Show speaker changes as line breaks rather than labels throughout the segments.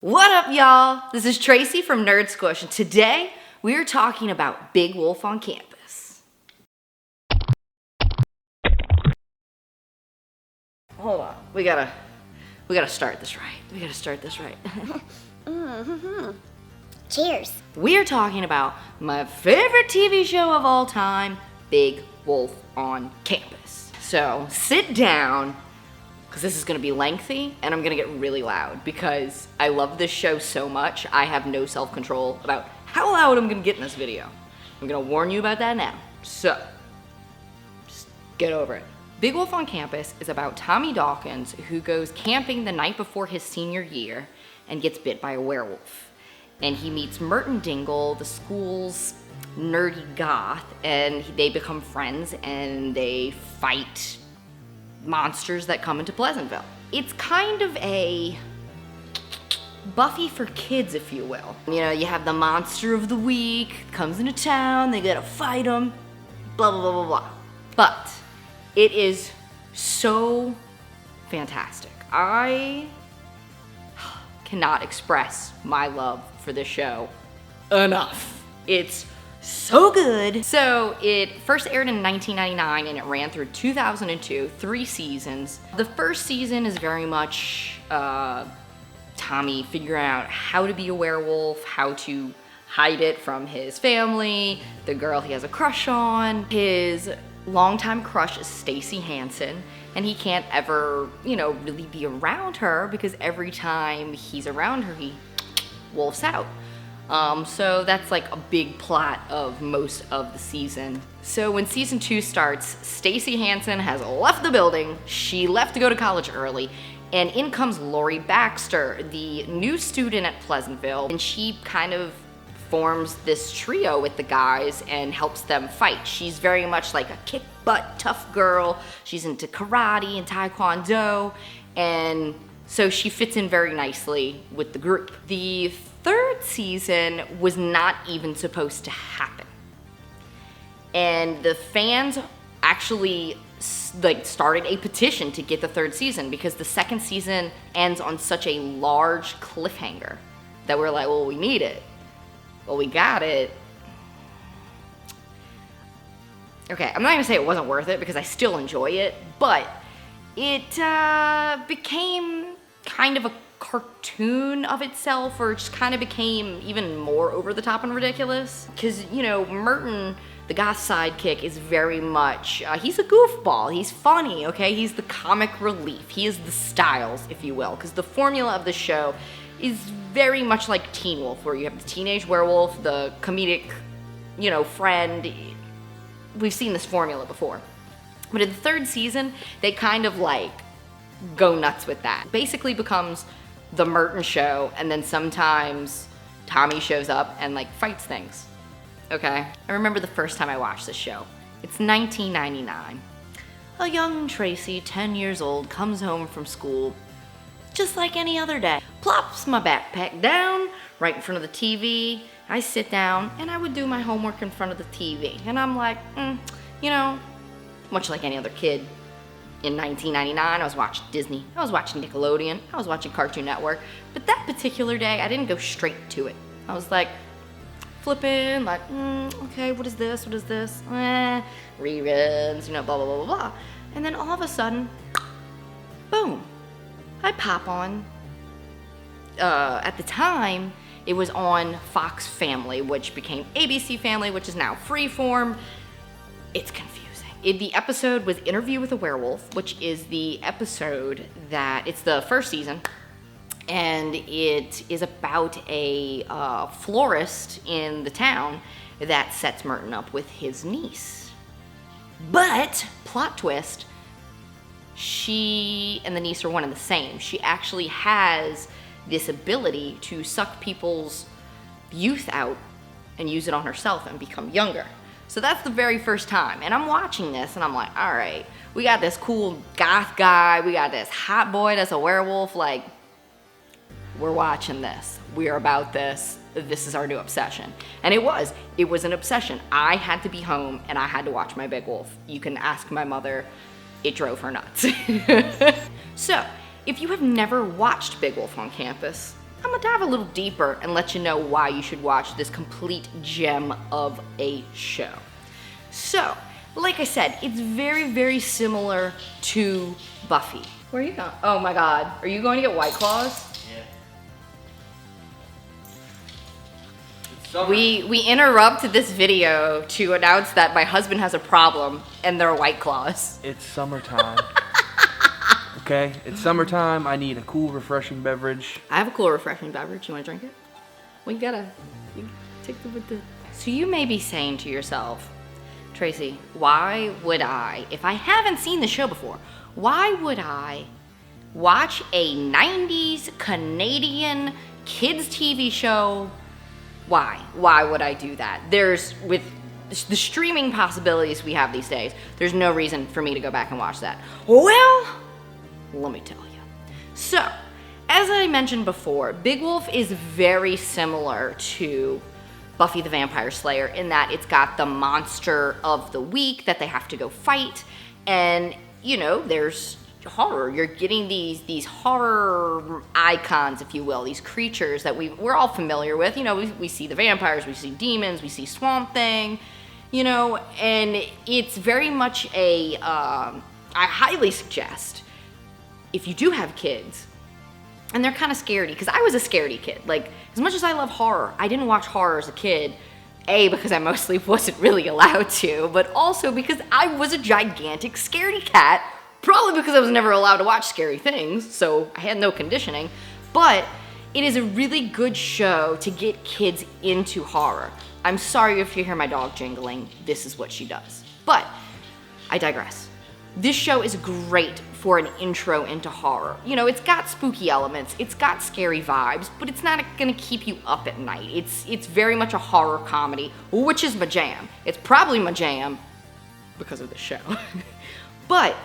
What up, y'all? This is Tracy from Nerd Squish, and today we are talking about Big Wolf on Campus. Hold on, we gotta start this right.
Cheers.
We are talking about my favorite TV show of all time, Big Wolf on Campus. So sit down, because this is going to be lengthy, and I'm going to get really loud, because I love this show so much, I have no self-control about how loud I'm going to get in this video. I'm going to warn you about that now. So, just get over it. Big Wolf on Campus is about Tommy Dawkins, who goes camping the night before his senior year and gets bit by a werewolf. And he meets Merton Dingle, the school's nerdy goth, and they become friends, and they fight monsters that come into Pleasantville. It's kind of a Buffy for kids, if you will. You know, you have the monster of the week, comes into town, they gotta fight him, blah, blah, blah, blah, blah. But it is so fantastic. I cannot express my love for this show enough. It's so good. So it first aired in 1999 and it ran through 2002, 3 seasons. The first season is very much Tommy figuring out how to be a werewolf, how to hide it from his family, the girl he has a crush on. His longtime crush is Stacy Hansen, and he can't ever, really be around her because every time he's around her, he wolfs out. So that's like a big plot of most of the season. So when season 2 starts, Stacy Hansen has left the building. She left to go to college early, and in comes Lori Baxter, the new student at Pleasantville, and she kind of forms this trio with the guys and helps them fight. She's very much like a kick-butt tough girl. She's into karate and taekwondo, and so she fits in very nicely with the group. The third season was not even supposed to happen. And the fans actually started a petition to get the third season because the second season ends on such a large cliffhanger that we're like, well, we need it. Well, we got it. Okay, I'm not gonna say it wasn't worth it because I still enjoy it, but it became kind of a cartoon of itself, or just kind of became even more over the top and ridiculous. Because, Merton, the goth sidekick, is very much, he's a goofball, he's funny, okay? He's the comic relief, he is the Styles, if you will, because the formula of the show is very much like Teen Wolf, where you have the teenage werewolf, the comedic, friend. We've seen this formula before. But in the third season, they kind of go nuts with that. Basically becomes the Merton show, and then sometimes Tommy shows up and fights things. Okay? I remember the first time I watched this show. It's 1999. A young Tracy, 10 years old, comes home from school just like any other day. Plops my backpack down right in front of the TV. I sit down and I would do my homework in front of the TV. And I'm like, much like any other kid, in 1999, I was watching Disney, I was watching Nickelodeon, I was watching Cartoon Network, but that particular day, I didn't go straight to it. I was flipping, okay, what is this, reruns, blah, blah, blah, blah, blah. And then all of a sudden, boom, I pop on, at the time, it was on Fox Family, which became ABC Family, which is now Freeform. It's confusing. The episode was Interview with a Werewolf, which is the episode it's the first season, and it is about a florist in the town that sets Merton up with his niece. But, plot twist, she and the niece are one and the same. She actually has this ability to suck people's youth out and use it on herself and become younger. So that's the very first time. And I'm watching this and I'm like, all right, we got this cool goth guy, we got this hot boy that's a werewolf, we're watching this. We are about this. This is our new obsession. And it was an obsession. I had to be home and I had to watch my Big Wolf. You can ask my mother, it drove her nuts. So, if you have never watched Big Wolf on Campus, I'm gonna dive a little deeper and let you know why you should watch this complete gem of a show. So, like I said, it's very, very similar to Buffy. Where are you going? Oh my God, are you going to get White Claws?
Yeah.
We interrupt this video to announce that my husband has a problem and they're White Claws.
It's summertime. Okay, it's summertime. I need a cool, refreshing beverage.
I have a cool, refreshing beverage. You want to drink it? Well, you take the with the. So you may be saying to yourself, Tracy, why would I, if I haven't seen the show before, why would I watch a 90s Canadian kids TV show? Why? Why would I do that? With the streaming possibilities we have these days, there's no reason for me to go back and watch that. Well, let me tell you. So, as I mentioned before, Big Wolf is very similar to Buffy the Vampire Slayer in that it's got the monster of the week that they have to go fight, and there's horror. You're getting these horror icons, if you will, these creatures that we're all familiar with. We see the vampires, we see demons, we see Swamp Thing, and it's very much I highly suggest, if you do have kids and they're kind of scaredy, because I was a scaredy kid. Like, as much as I love horror, I didn't watch horror as a kid. A, because I mostly wasn't really allowed to, but also because I was a gigantic scaredy cat, probably because I was never allowed to watch scary things, so I had no conditioning. But it is a really good show to get kids into horror. I'm sorry if you hear my dog jingling, this is what she does. But I digress. This show is great for an intro into horror. It's got spooky elements, it's got scary vibes, but it's not gonna keep you up at night. It's very much a horror comedy, which is my jam. It's probably my jam because of the show. But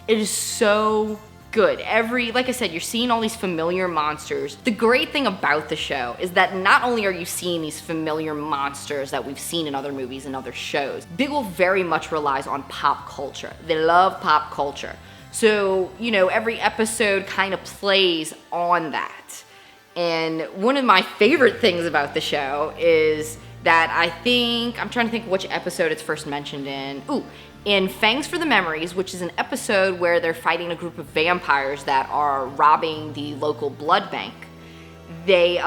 it is so good. Like I said, you're seeing all these familiar monsters. The great thing about the show is that not only are you seeing these familiar monsters that we've seen in other movies and other shows, Big Wolf very much relies on pop culture. They love pop culture. So, every episode kind of plays on that. And one of my favorite things about the show is that I'm trying to think which episode it's first mentioned in. In Fangs for the Memories, which is an episode where they're fighting a group of vampires that are robbing the local blood bank. They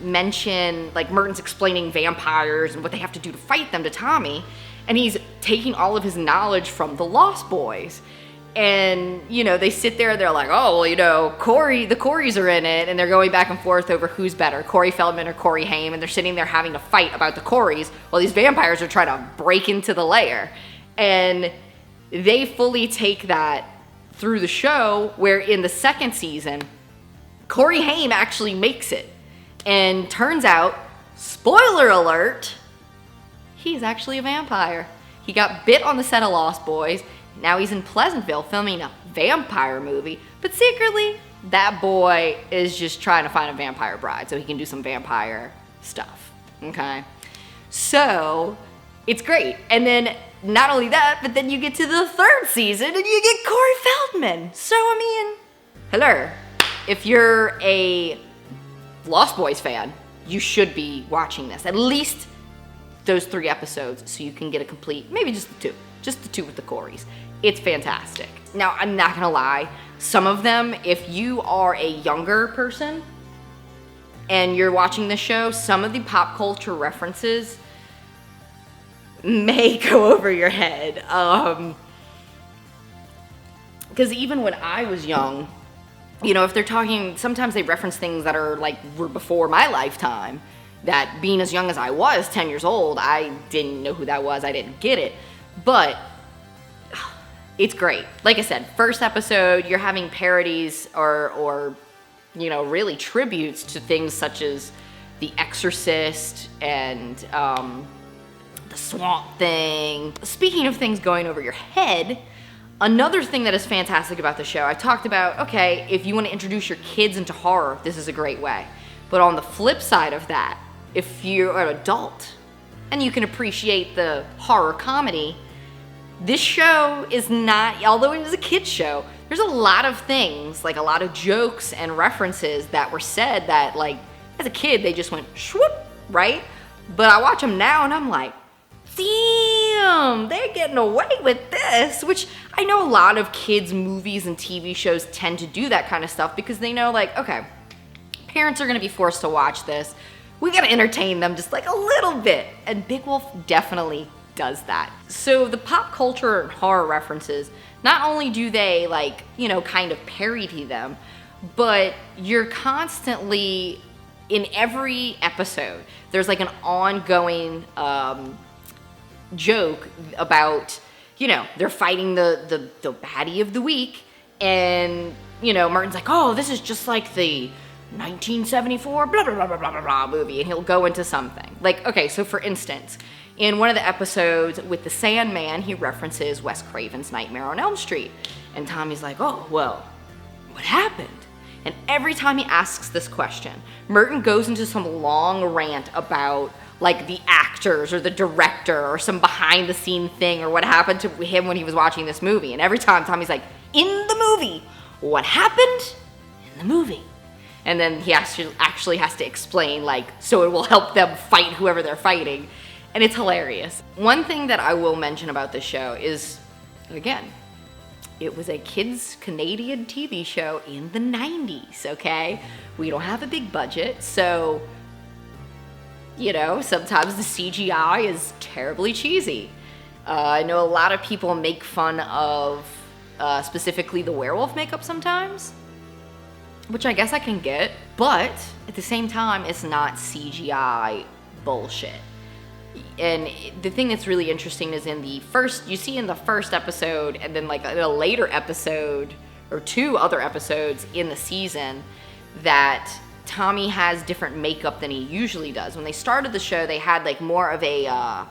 mention, like, Merton's explaining vampires and what they have to do to fight them to Tommy, and he's taking all of his knowledge from the Lost Boys. And, they sit there and they're like, oh, well, the Coreys are in it, and they're going back and forth over who's better, Corey Feldman or Corey Haim, and they're sitting there having to fight about the Coreys while these vampires are trying to break into the lair. And they fully take that through the show, where in the second season, Corey Haim actually makes it. And turns out, spoiler alert, he's actually a vampire. He got bit on the set of Lost Boys. Now he's in Pleasantville filming a vampire movie. But secretly, that boy is just trying to find a vampire bride so he can do some vampire stuff. Okay? So, it's great. And then not only that, but then you get to the third season and you get Corey Feldman. So, hello. If you're a Lost Boys fan, you should be watching this. At least those 3 episodes so you can get a complete, maybe just the 2. Just the 2 with the Coreys. It's fantastic. Now, I'm not gonna lie. Some of them, if you are a younger person and you're watching this show, some of the pop culture references may go over your head. Because even when I was young, if they're talking, sometimes they reference things that were before my lifetime, that being as young as I was, 10 years old, I didn't know who that was, I didn't get it. But it's great. Like I said, first episode, you're having parodies or really tributes to things such as The Exorcist and the Swamp Thing. Speaking of things going over your head, another thing that is fantastic about the show, I talked about, okay, if you want to introduce your kids into horror, this is a great way. But on the flip side of that, if you're an adult and you can appreciate the horror comedy, this show is not, although it is a kid's show, there's a lot of things, like a lot of jokes and references that were said that, like, as a kid, they just went swoop, right? But I watch them now and I'm like, damn, they're getting away with this, which I know a lot of kids' movies and TV shows tend to do that kind of stuff because they know, like, okay, parents are gonna be forced to watch this. We gotta entertain them just like a little bit. And Big Wolf definitely does that. So the pop culture and horror references, not only do they, like, you know, kind of parody them, but you're constantly, in every episode, there's like an ongoing joke about, you know, they're fighting the baddie of the week, and, you know, Martin's like, oh, this is just like the 1974 blah blah blah blah blah blah movie, and he'll go into something. Like, okay, so for instance, in one of the episodes with the Sandman, he references Wes Craven's Nightmare on Elm Street, and Tommy's like, oh, well, what happened? And every time he asks this question, Merton goes into some long rant about, like, the actors or the director or some behind the scene thing or what happened to him when he was watching this movie. And every time Tommy's like, in the movie, what happened in the movie? And then he actually has to explain, like, so it will help them fight whoever they're fighting. And it's hilarious. One thing that I will mention about this show is, again, it was a kids' Canadian TV show in the 90s, okay? We don't have a big budget, so, you know, sometimes the CGI is terribly cheesy. I know a lot of people make fun of specifically the werewolf makeup sometimes, which I guess I can get, but at the same time, it's not CGI bullshit. And the thing that's really interesting is you see in the first episode, and then like in a later episode, or 2 other episodes in the season, that Tommy has different makeup than he usually does. When they started the show, they had like more of a,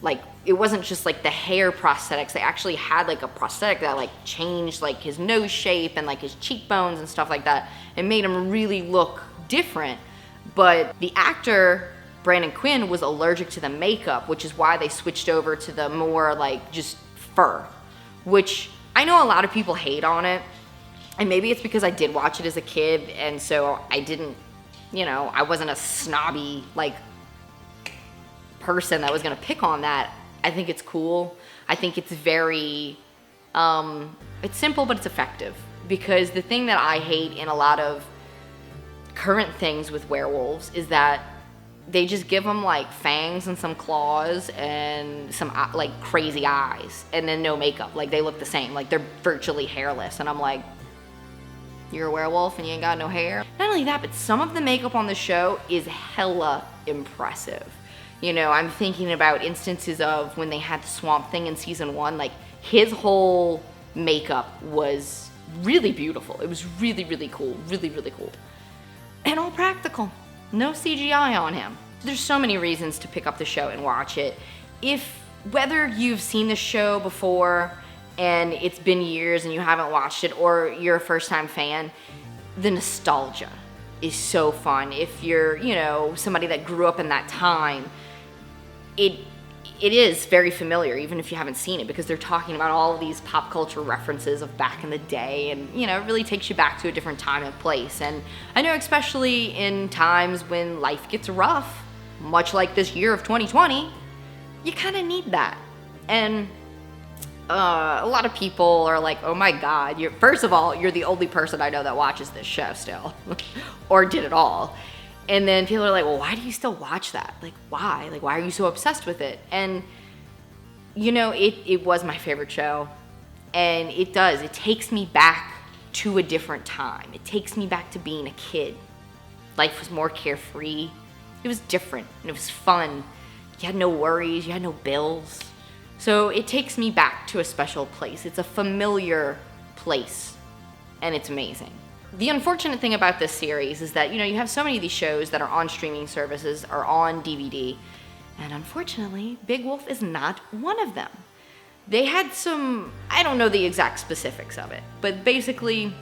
like, it wasn't just like the hair prosthetics. They actually had like a prosthetic that like changed like his nose shape and like his cheekbones and stuff like that, and made him really look different. But the actor, Brandon Quinn, was allergic to the makeup, which is why they switched over to the more like just fur, which I know a lot of people hate on it. And maybe it's because I did watch it as a kid, and so I didn't, you know, I wasn't a snobby like person that was gonna pick on that. I think it's cool. I think it's very, it's simple, but it's effective. Because the thing that I hate in a lot of current things with werewolves is that they just give them like fangs and some claws and some like crazy eyes, and then no makeup. Like they look the same, like they're virtually hairless. And I'm like, you're a werewolf and you ain't got no hair? Not only that, but some of the makeup on the show is hella impressive. You know, I'm thinking about instances of when they had the Swamp Thing in season 1, like his whole makeup was really beautiful. It was really, really cool, really, really cool. And all practical, no CGI on him. There's so many reasons to pick up the show and watch it. Whether you've seen the show before and it's been years and you haven't watched it, or you're a first-time fan, the nostalgia is so fun. If you're, you know, somebody that grew up in that time, it is very familiar, even if you haven't seen it, because they're talking about all of these pop culture references of back in the day, and, you know, it really takes you back to a different time and place. And I know especially in times when life gets rough, much like this year of 2020, you kind of need that. And a lot of people are like, oh my God, first of all, you're the only person I know that watches this show still, or did it all. And then people are like, well, why do you still watch that? Like, why? Like, why are you so obsessed with it? And, you know, it was my favorite show. And it takes me back to a different time. It takes me back to being a kid. Life was more carefree. It was different, and it was fun. You had no worries, you had no bills. So it takes me back to a special place. It's a familiar place, and it's amazing. The unfortunate thing about this series is that, you know, you have so many of these shows that are on streaming services or on DVD, and unfortunately, Big Wolf is not one of them. They had some, I don't know the exact specifics of it, but basically,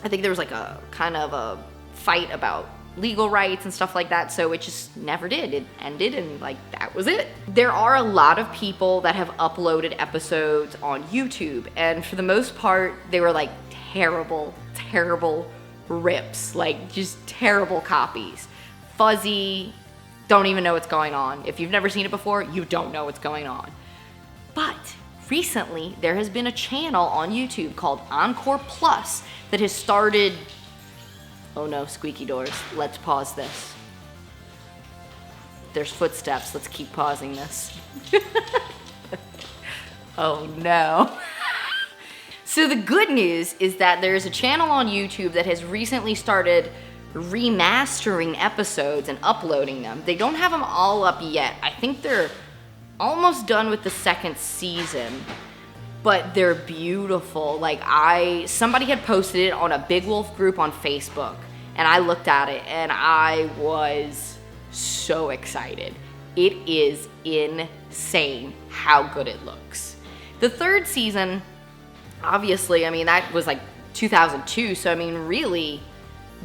I think there was like a kind of a fight about legal rights and stuff like that, so it just never did. It ended and like that was it. There are a lot of people that have uploaded episodes on YouTube, and for the most part they were like terrible rips, like just terrible copies. Fuzzy, don't even know what's going on. If you've never seen it before, you don't know what's going on. But recently, there has been a channel on YouTube called Encore Plus that has started... Oh no, squeaky doors. Let's pause this. There's footsteps. Let's keep pausing this. Oh no. So the good news is that there's a channel on YouTube that has recently started remastering episodes and uploading them. They don't have them all up yet. I think they're almost done with the second season, but they're beautiful. Like somebody had posted it on a Big Wolf group on Facebook, and I looked at it and I was so excited. It is insane how good it looks. The third season, obviously, I mean, that was like 2002, so I mean, really,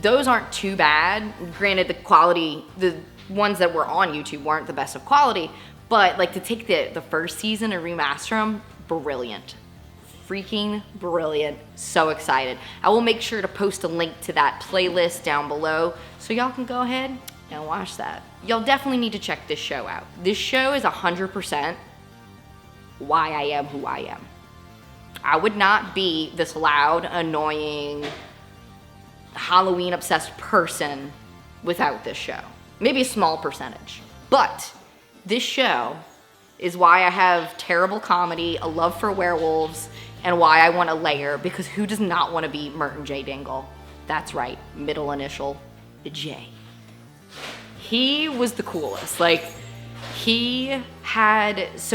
those aren't too bad. Granted, the quality, the ones that were on YouTube weren't the best of quality, but like to take the first season and remaster them, brilliant. Freaking brilliant. So excited. I will make sure to post a link to that playlist down below so y'all can go ahead and watch that. Y'all definitely need to check this show out. This show is 100% why I am who I am. I would not be this loud, annoying, Halloween obsessed person without this show. Maybe a small percentage. But this show is why I have terrible comedy, a love for werewolves, and why I want a layer, because who does not want to be Merton J. Dingle? That's right, middle initial J. He was the coolest. Like, so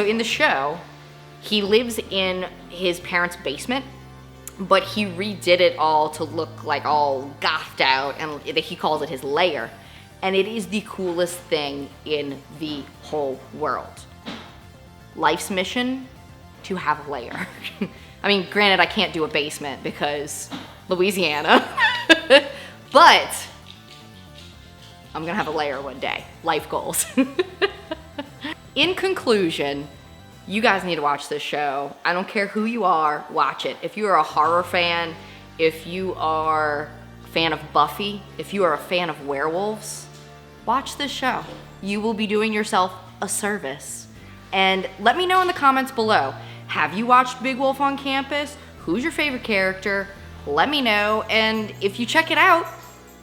in the show, he lives in his parents' basement, but he redid it all to look like all gothed out, and he calls it his lair. And it is the coolest thing in the whole world. Life's mission, to have a lair. I mean, granted, I can't do a basement because Louisiana, but I'm gonna have a lair one day. Life goals. In conclusion, you guys need to watch this show. I don't care who you are, watch it. If you are a horror fan, if you are a fan of Buffy, if you are a fan of werewolves, watch this show. You will be doing yourself a service. And let me know in the comments below, have you watched Big Wolf on Campus? Who's your favorite character? Let me know, and if you check it out,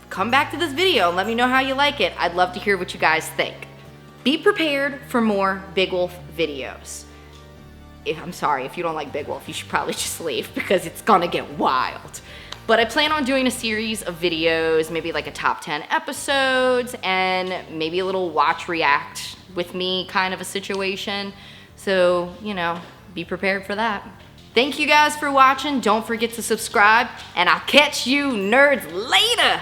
come back to this video and let me know how you like it. I'd love to hear what you guys think. Be prepared for more Big Wolf videos. I'm sorry, if you don't like Big Wolf, you should probably just leave because it's gonna get wild. But I plan on doing a series of videos, maybe like a top 10 episodes, and maybe a little watch react with me kind of a situation. So, you know, be prepared for that. Thank you guys for watching. Don't forget to subscribe, and I'll catch you nerds later.